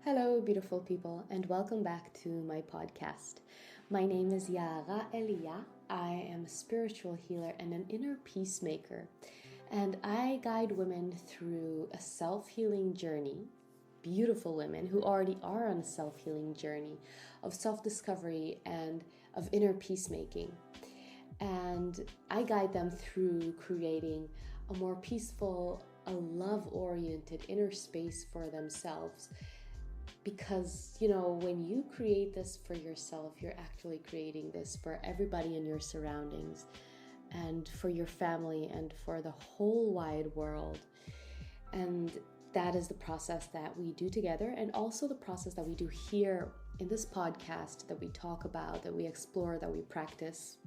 Hello, beautiful people, and welcome back to my podcast. My name is Yaara Eliya. I am a spiritual healer and an inner peacemaker, and I guide women through a self healing journey. Beautiful women who already are on a self healing journey of self discovery and of inner peacemaking. And I guide them through creating a more peaceful, a love oriented inner space for themselves because when you create this for yourself, you're actually creating this for everybody in your surroundings and for your family and for the whole wide world. And that is the process that we do together, and also the process that we do here in this podcast, that we talk about, that we explore, that we practice.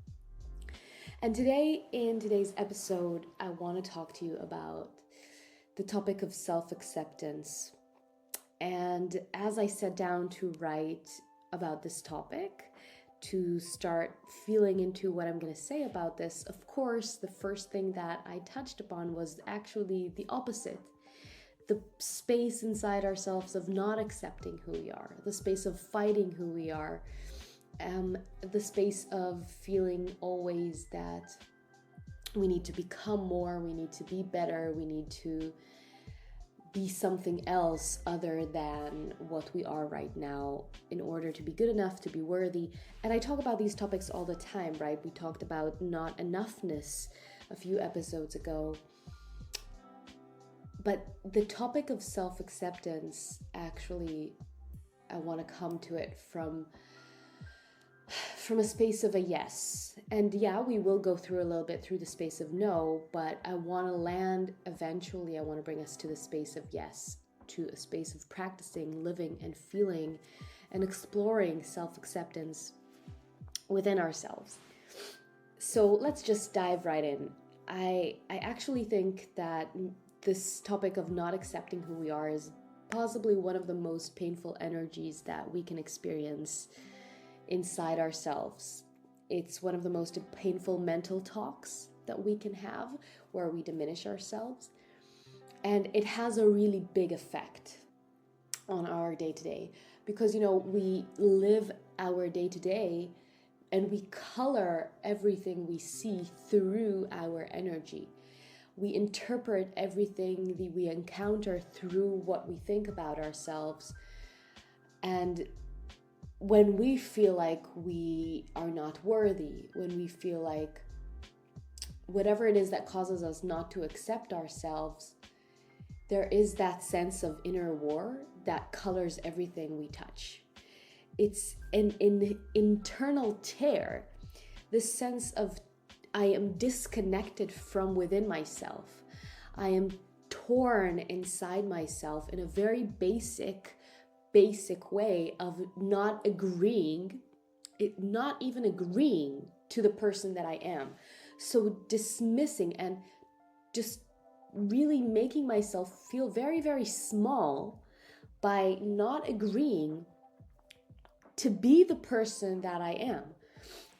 And today, in today's episode, I want to talk to you about the topic of self-acceptance. And as I sat down to write about this topic, to start feeling into what I'm going to say about this, of course, the first thing that I touched upon was actually the opposite. The space inside ourselves of not accepting who we are, the space of fighting who we are, the space of feeling always that we need to become more, we need to be better, we need to be something else other than what we are right now in order to be good enough, to be worthy. And I talk about these topics all the time, right? We talked about not enoughness a few episodes ago. But the topic of self-acceptance, actually, I want to come to it from a space of a yes. And yeah, we will go through a little bit through the space of no, but I want to land eventually, I want to bring us to the space of yes, to a space of practicing, living, and feeling and exploring self-acceptance within ourselves. So let's just dive right in. I actually think that this topic of not accepting who we are is possibly one of the most painful energies that we can experience inside ourselves. It's one of the most painful mental talks that we can have, where we diminish ourselves. And it has a really big effect on our day-to-day because, we live our day-to-day and we color everything we see through our energy. We interpret everything that we encounter through what we think about ourselves. And when we feel like we are not worthy, when we feel like whatever it is that causes us not to accept ourselves, there is that sense of inner war that colors everything we touch. It's an internal tear, this sense of I am disconnected from within myself. I am torn inside myself in a very basic way of not even agreeing to the person that I am. So dismissing and just really making myself feel very, very small by not agreeing to be the person that I am.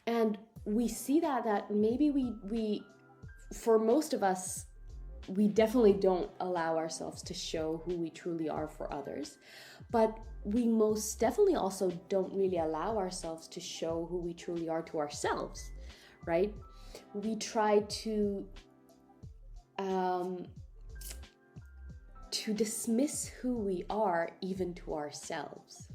And we see that maybe we for most of us, we definitely don't allow ourselves to show who we truly are for others, but we most definitely also don't really allow ourselves to show who we truly are to ourselves, right? We try to dismiss who we are even to ourselves.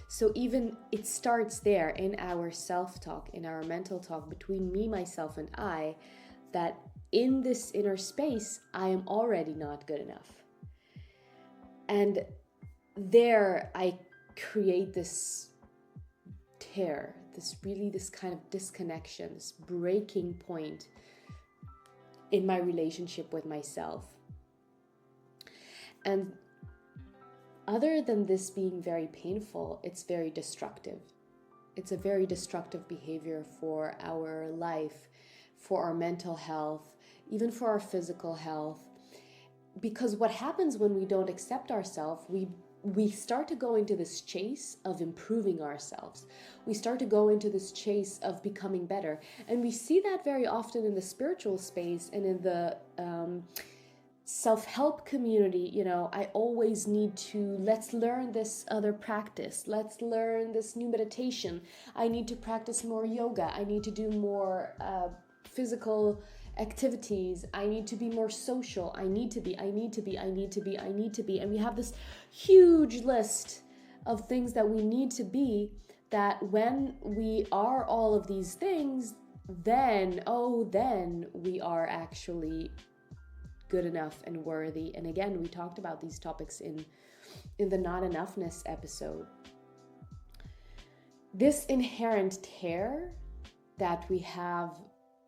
So even it starts there in our self-talk, in our mental talk between me, myself, and I, that in this inner space, I am already not good enough. And there I create this tear, this kind of disconnection, this breaking point in my relationship with myself. And other than this being very painful, it's very destructive. It's a very destructive behavior for our life, for our mental health, even for our physical health. Because what happens when we don't accept ourselves, we start to go into this chase of improving ourselves. We start to go into this chase of becoming better. And we see that very often in the spiritual space and in the self-help community, I always need to, let's learn this other practice, let's learn this new meditation, I need to practice more yoga, I need to do more physical activities, I need to be more social, I need to be, and we have this huge list of things that we need to be, that when we are all of these things, then we are actually good enough and worthy. And again, we talked about these topics in the not enoughness episode. This inherent tear that we have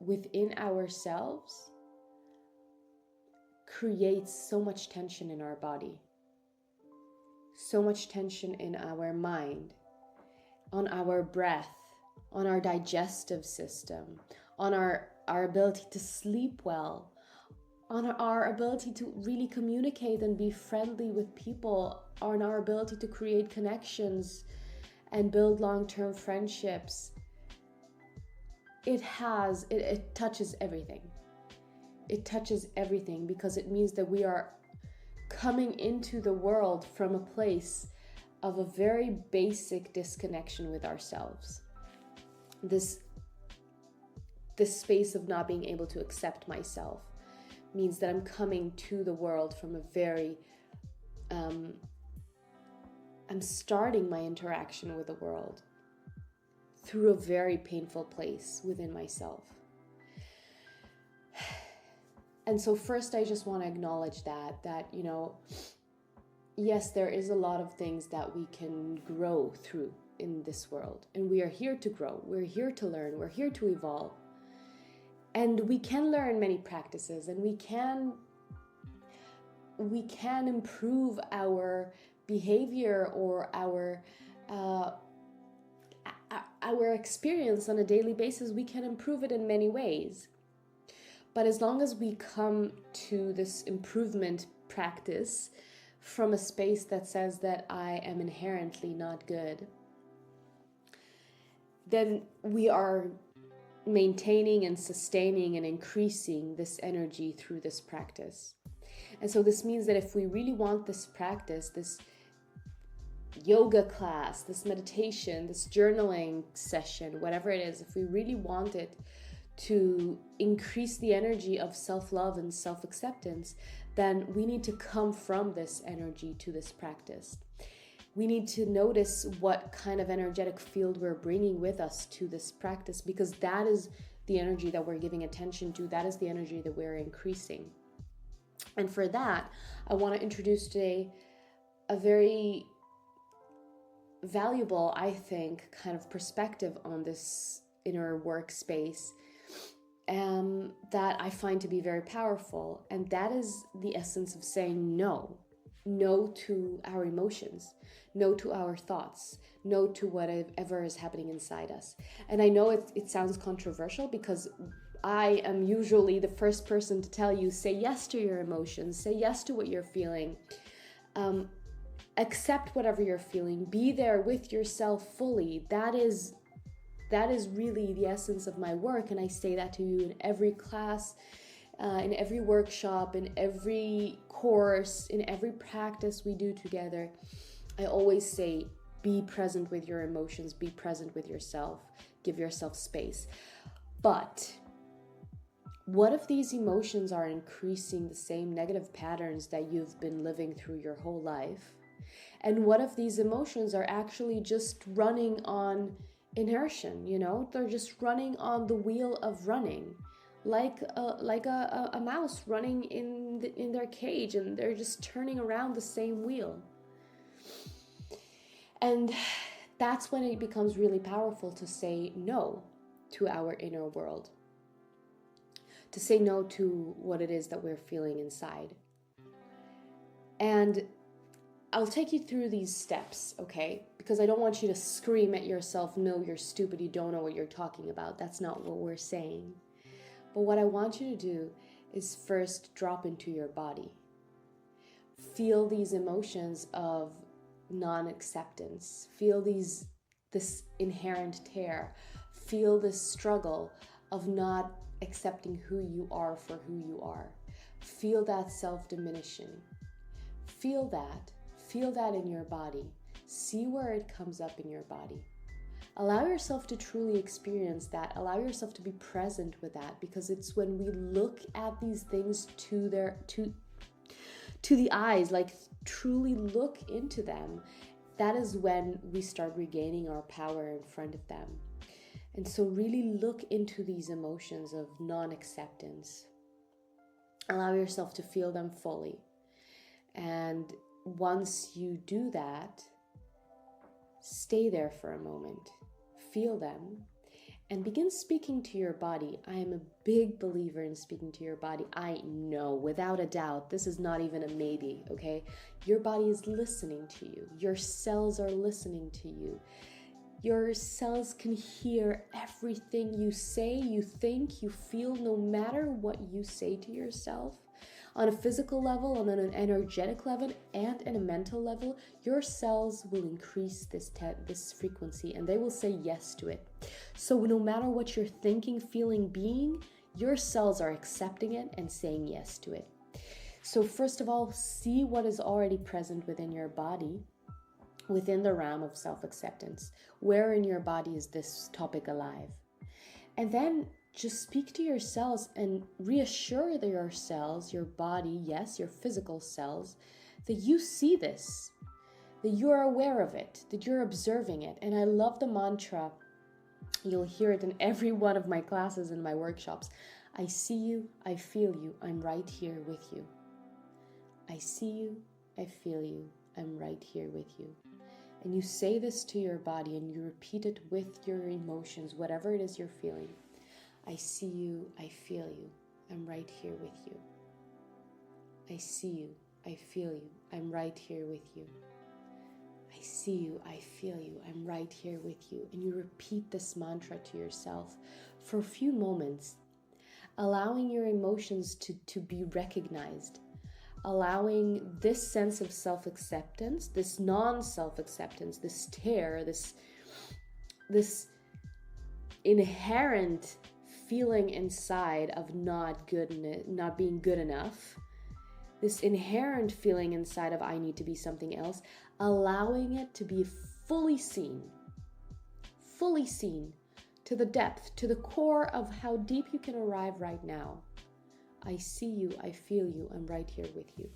within ourselves creates so much tension in our body, so much tension in our mind, on our breath, on our digestive system, on our ability to sleep well, on our ability to really communicate and be friendly with people, on our ability to create connections and build long-term friendships. It touches everything. It touches everything, because it means that we are coming into the world from a place of a very basic disconnection with ourselves. This space of not being able to accept myself means that I'm coming to the world from a very, I'm starting my interaction with the world through a very painful place within myself. And so first, I just want to acknowledge that, yes, there is a lot of things that we can grow through in this world. And we are here to grow. We're here to learn. We're here to evolve. And we can learn many practices, and we can improve our behavior or our experience on a daily basis. We can improve it in many ways. But as long as we come to this improvement practice from a space that says that I am inherently not good, then we are maintaining and sustaining and increasing this energy through this practice. And so this means that if we really want this practice, this yoga class, this meditation, this journaling session, whatever it is, if we really want it to increase the energy of self-love and self-acceptance, then we need to come from this energy to this practice. We need to notice what kind of energetic field we're bringing with us to this practice, because that is the energy that we're giving attention to. That is the energy that we're increasing. And for that, I want to introduce today a very valuable, I think, kind of perspective on this inner workspace that I find to be very powerful. And that is the essence of saying no. No to our emotions, no to our thoughts, no to whatever is happening inside us. And I know it sounds controversial, because I am usually the first person to tell you, say yes to your emotions, say yes to what you're feeling, accept whatever you're feeling, be there with yourself fully. That is really the essence of my work. And I say that to you in every class, in every workshop, in every course, in every practice we do together. I always say, be present with your emotions, be present with yourself, give yourself space. But what if these emotions are increasing the same negative patterns that you've been living through your whole life? And what if these emotions are actually just running on inertia? They're just running on the wheel of running, like a mouse running in their cage, and they're just turning around the same wheel. And that's when it becomes really powerful to say no to our inner world, to say no to what it is that we're feeling inside. And I'll take you through these steps, okay? Because I don't want you to scream at yourself, no, you're stupid, you don't know what you're talking about. That's not what we're saying. But what I want you to do is first drop into your body. Feel these emotions of non-acceptance. Feel this inherent tear. Feel this struggle of not accepting who you are for who you are. Feel that self-diminishing. Feel that in your body. See where it comes up in your body. Allow yourself to truly experience that. Allow yourself to be present with that, because it's when we look at these things to the eyes, like truly look into them, that is when we start regaining our power in front of them. And so really look into these emotions of non-acceptance. Allow yourself to feel them fully. And once you do that, stay there for a moment, feel them, and begin speaking to your body. I am a big believer in speaking to your body. I know, without a doubt, this is not even a maybe, okay? Your body is listening to you. Your cells are listening to you. Your cells can hear everything you say, you think, you feel, no matter what you say to yourself. On a physical level, on an energetic level, and in a mental level, your cells will increase this frequency, and they will say yes to it. So no matter what you're thinking, feeling, being, your cells are accepting it and saying yes to it. So first of all, see what is already present within your body, within the realm of self-acceptance. Where in your body is this topic alive? And then just speak to your cells and reassure your cells, your body, yes, your physical cells, that you see this, that you're aware of it, that you're observing it. And I love the mantra. You'll hear it in every one of my classes and my workshops. I see you, I feel you, I'm right here with you. I see you, I feel you, I'm right here with you. And you say this to your body and you repeat it with your emotions, whatever it is you're feeling. I see you, I feel you, I'm right here with you. I see you, I feel you, I'm right here with you. I see you, I feel you, I'm right here with you. And you repeat this mantra to yourself for a few moments, allowing your emotions to be recognized, allowing this sense of self-acceptance, this non-self-acceptance, this tear, this inherent feeling inside of not being good enough, this inherent feeling inside of I need to be something else, allowing it to be fully seen to the depth, to the core of how deep you can arrive right now. I see you, I feel you, I'm right here with you.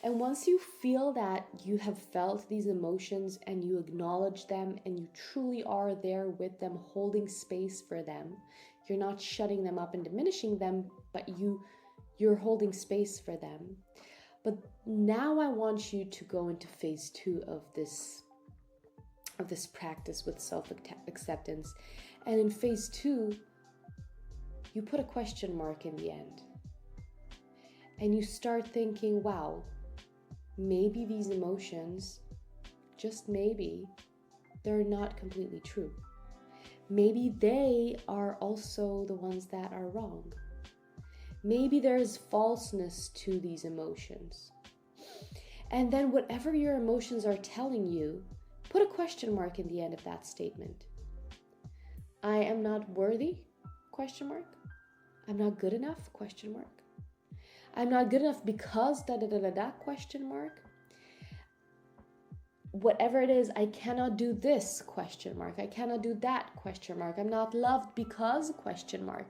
And once you feel that you have felt these emotions and you acknowledge them and you truly are there with them, holding space for them, you're not shutting them up and diminishing them, but you're holding space for them. But now I want you to go into phase 2 of this practice with self-acceptance. And in phase 2, you put a question mark in the end. And you start thinking, wow, maybe these emotions, just maybe, they're not completely true. Maybe they are also the ones that are wrong. Maybe there's falseness to these emotions. And then whatever your emotions are telling you, put a question mark in the end of that statement. I am not worthy? Question mark. I'm not good enough? Question mark. I'm not good enough because da-da-da-da-da, question mark. Whatever it is, I cannot do this, question mark. I cannot do that, question mark. I'm not loved because, question mark.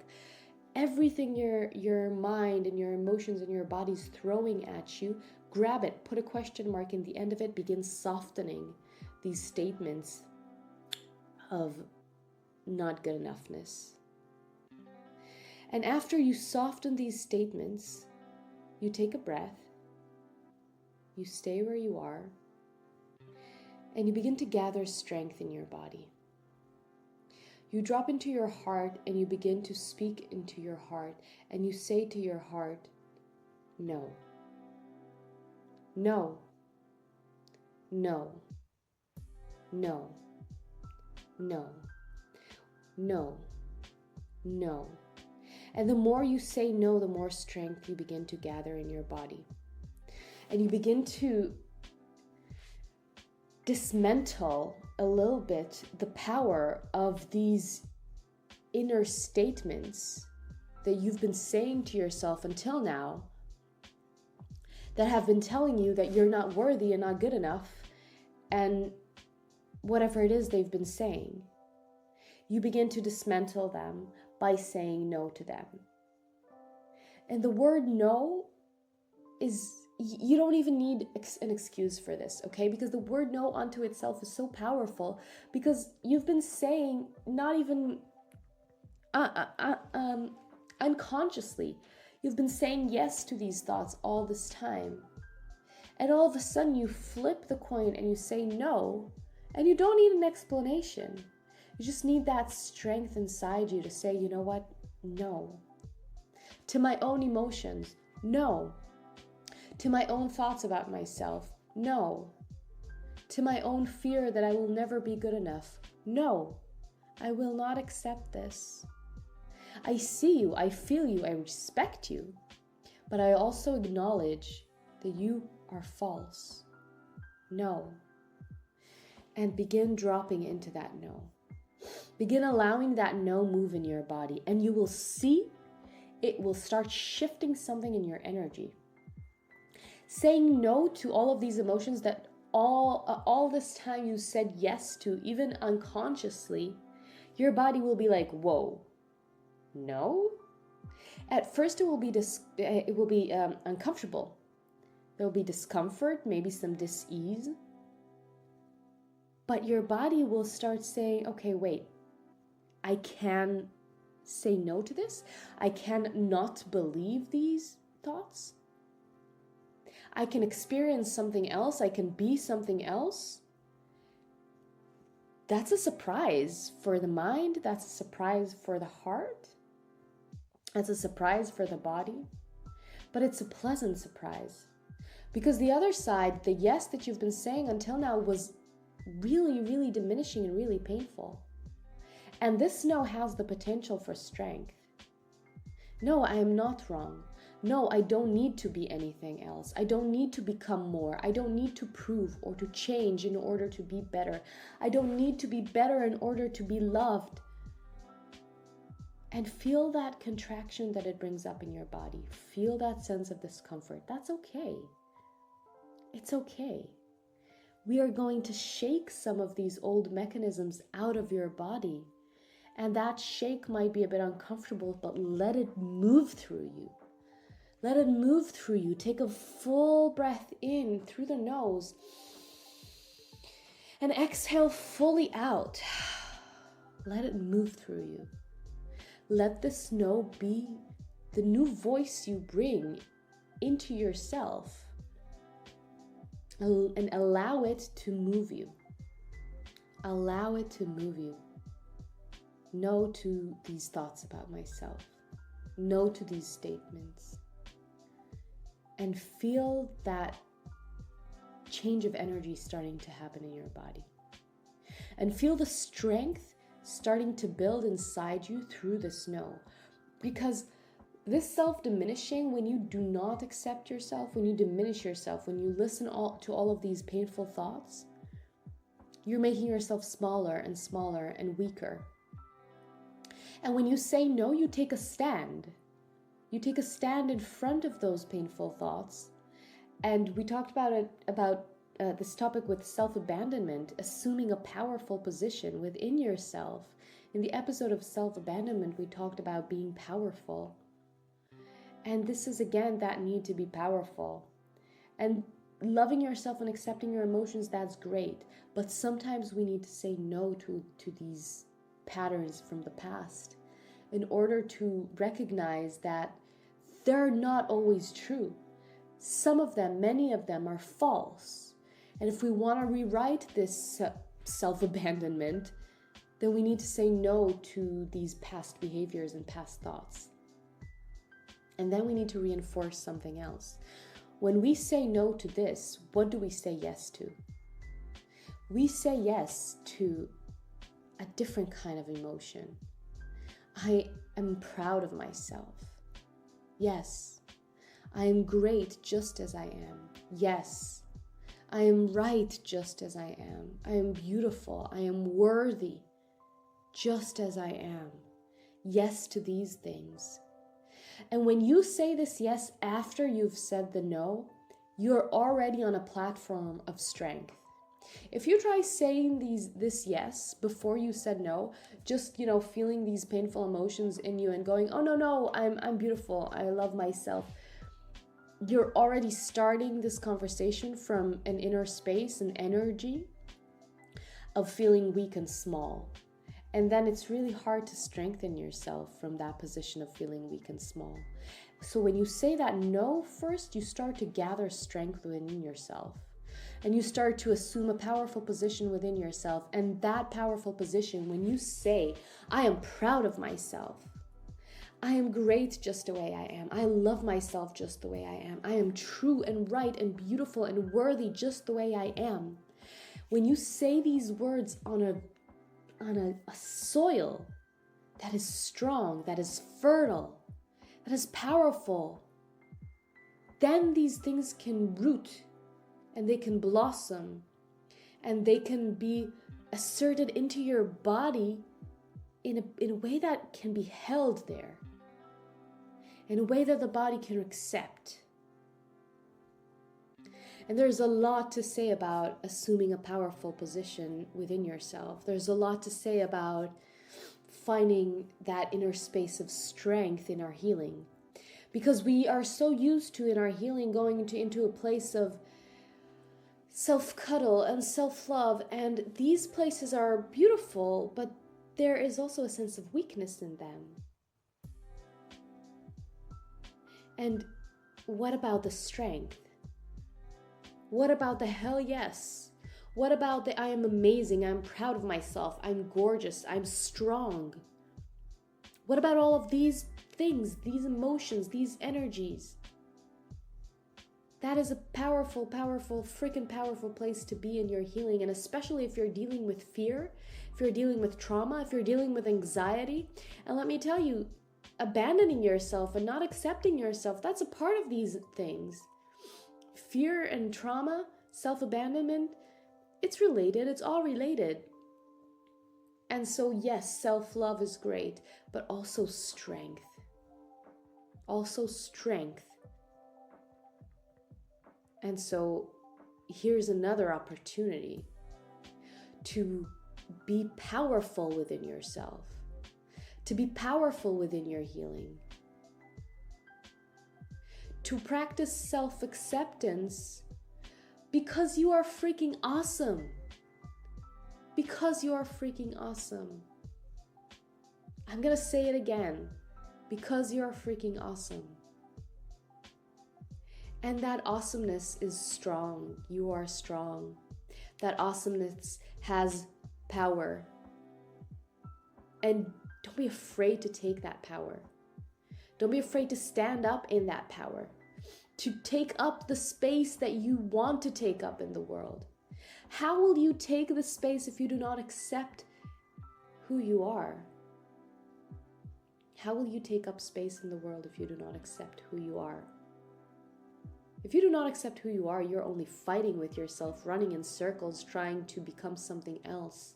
Everything your mind and your emotions and your body's throwing at you, grab it, put a question mark in the end of it, begin softening these statements of not good enoughness. And after you soften these statements, you take a breath, you stay where you are, and you begin to gather strength in your body. You drop into your heart and you begin to speak into your heart, and you say to your heart, no, no, no, no, no, no, no. And the more you say no, the more strength you begin to gather in your body. And you begin to dismantle a little bit the power of these inner statements that you've been saying to yourself until now that have been telling you that you're not worthy and not good enough, and whatever it is they've been saying. You begin to dismantle them by saying no to them. And the word no is, you don't even need an excuse for this, okay? Because the word no unto itself is so powerful, because you've been saying, not even unconsciously, you've been saying yes to these thoughts all this time. And all of a sudden you flip the coin and you say no, and you don't need an explanation. You just need that strength inside you to say, you know what? No. To my own emotions, no. To my own thoughts about myself, no. To my own fear that I will never be good enough, no. I will not accept this. I see you, I feel you, I respect you, but I also acknowledge that you are false. No. And begin dropping into that no. Begin allowing that no move in your body, and you will see it will start shifting something in your energy. Saying no to all of these emotions that all this time you said yes to, even unconsciously, your body will be like, whoa, no? At first it will be uncomfortable. There will be discomfort, maybe some dis-ease. But your body will start saying, okay, wait, I can say no to this. I can not believe these thoughts. I can experience something else. I can be something else. That's a surprise for the mind. That's a surprise for the heart. That's a surprise for the body. But it's a pleasant surprise. Because the other side, the yes that you've been saying until now, was really, really diminishing and really painful. And this no has the potential for strength. No, I am not wrong. No, I don't need to be anything else. I don't need to become more. I don't need to prove or to change in order to be better. I don't need to be better in order to be loved. And feel that contraction that it brings up in your body. Feel that sense of discomfort. That's okay. It's okay. We are going to shake some of these old mechanisms out of your body. And that shake might be a bit uncomfortable, but let it move through you. Let it move through you. Take a full breath in through the nose. And exhale fully out. Let it move through you. Let this no be the new voice you bring into yourself. And allow it to move you. Allow it to move you. No to these thoughts about myself. No to these statements. And feel that change of energy starting to happen in your body. And feel the strength starting to build inside you through this no. Because this self-diminishing, when you do not accept yourself, when you diminish yourself, when you listen to all of these painful thoughts, you're making yourself smaller and smaller and weaker. And when you say no, you take a stand. You take a stand in front of those painful thoughts. And we talked about this topic with self-abandonment, assuming a powerful position within yourself. In the episode of self-abandonment, we talked about being powerful. And this is, again, that need to be powerful. And loving yourself and accepting your emotions, that's great. But sometimes we need to say no to these patterns from the past in order to recognize that they're not always true. Some of them, many of them, are false. And if we want to rewrite this self-abandonment, then we need to say no to these past behaviors and past thoughts. And then we need to reinforce something else. When we say no to this, what do we say yes to? We say yes to a different kind of emotion. I am proud of myself. Yes. I am great just as I am. Yes. I am right just as I am. I am beautiful. I am worthy just as I am. Yes to these things. And when you say this yes after you've said the no, you're already on a platform of strength. If you try saying this yes before you said no, just feeling these painful emotions in you and going, oh no, I'm beautiful, I love myself, you're already starting this conversation from an inner space and energy of feeling weak and small. And then it's really hard to strengthen yourself from that position of feeling weak and small. So when you say that no first, you start to gather strength within yourself. And you start to assume a powerful position within yourself. And that powerful position, when you say, I am proud of myself, I am great just the way I am, I love myself just the way I am, I am true and right and beautiful and worthy just the way I am. When you say these words on a soil that is strong, that is fertile, that is powerful, then these things can root and they can blossom and they can be asserted into your body in a way that can be held there, in a way that the body can accept. And there's a lot to say about assuming a powerful position within yourself. There's a lot to say about finding that inner space of strength in our healing. Because we are so used to, in our healing, going into a place of self-cuddle and self-love. And these places are beautiful, but there is also a sense of weakness in them. And what about the strength? What about the hell yes? What about the I am amazing, I'm proud of myself, I'm gorgeous, I'm strong? What about all of these things, these emotions, these energies? That is a powerful, freaking powerful place to be in your healing. And especially if you're dealing with fear, if you're dealing with trauma, if you're dealing with anxiety. And let me tell you, abandoning yourself and not accepting yourself, that's a part of these things. Fear and trauma, self-abandonment, it's related, it's all related. And so yes, self-love is great, but also strength. Also strength. And so here's another opportunity to be powerful within yourself, to be powerful within your healing, to practice self-acceptance because you are freaking awesome. Because you are freaking awesome. I'm gonna say it again. Because you are freaking awesome. And that awesomeness is strong. You are strong. That awesomeness has power. And don't be afraid to take that power. Don't be afraid to stand up in that power. To take up the space that you want to take up in the world. How will you take the space if you do not accept who you are? How will you take up space in the world if you do not accept who you are? If you do not accept who you are, you're only fighting with yourself, running in circles, trying to become something else.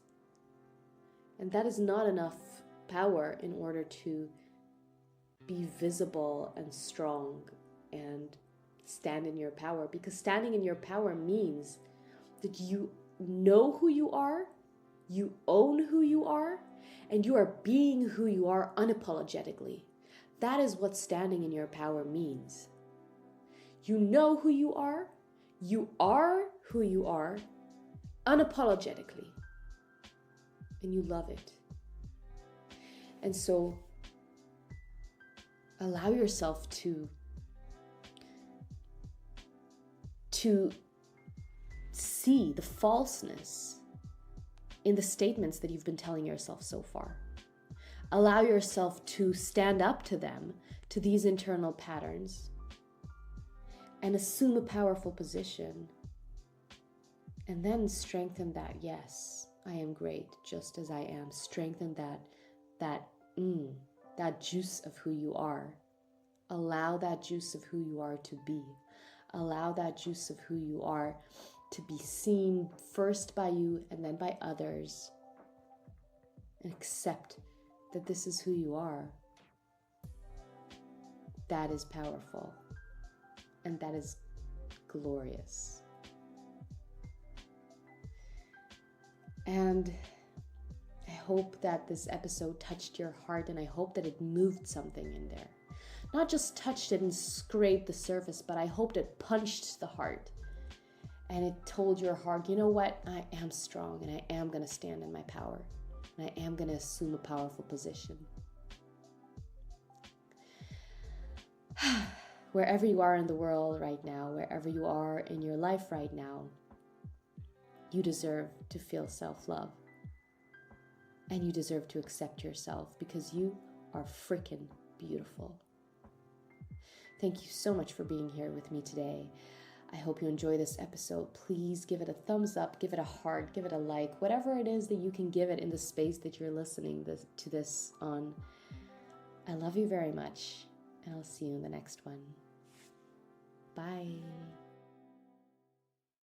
And that is not enough power in order to be visible and strong and stand in your power. Because standing in your power means that you know who you are, you own who you are, and you are being who you are unapologetically. That is what standing in your power means. You know who you are who you are unapologetically, and you love it. And so allow yourself to see the falseness in the statements that you've been telling yourself so far. Allow yourself to stand up to them, to these internal patterns, and assume a powerful position. And then strengthen that, yes, I am great just as I am. Strengthen that juice of who you are. Allow that juice of who you are to be. Allow that juice of who you are to be seen first by you and then by others. And accept that this is who you are. that is powerful. And that is glorious. And I hope that this episode touched your heart, and I hope that it moved something in there. Not just touched it and scraped the surface, but I hoped it punched the heart. And it told your heart, you know what? I am strong, and I am going to stand in my power. And I am going to assume a powerful position. Wherever you are in the world right now, wherever you are in your life right now, you deserve to feel self-love. And you deserve to accept yourself, because you are freaking beautiful. Thank you so much for being here with me today. I hope you enjoy this episode. Please give it a thumbs up, give it a heart, give it a like, whatever it is that you can give it in the space that you're listening to this on. I love you very much, and I'll see you in the next one. Bye.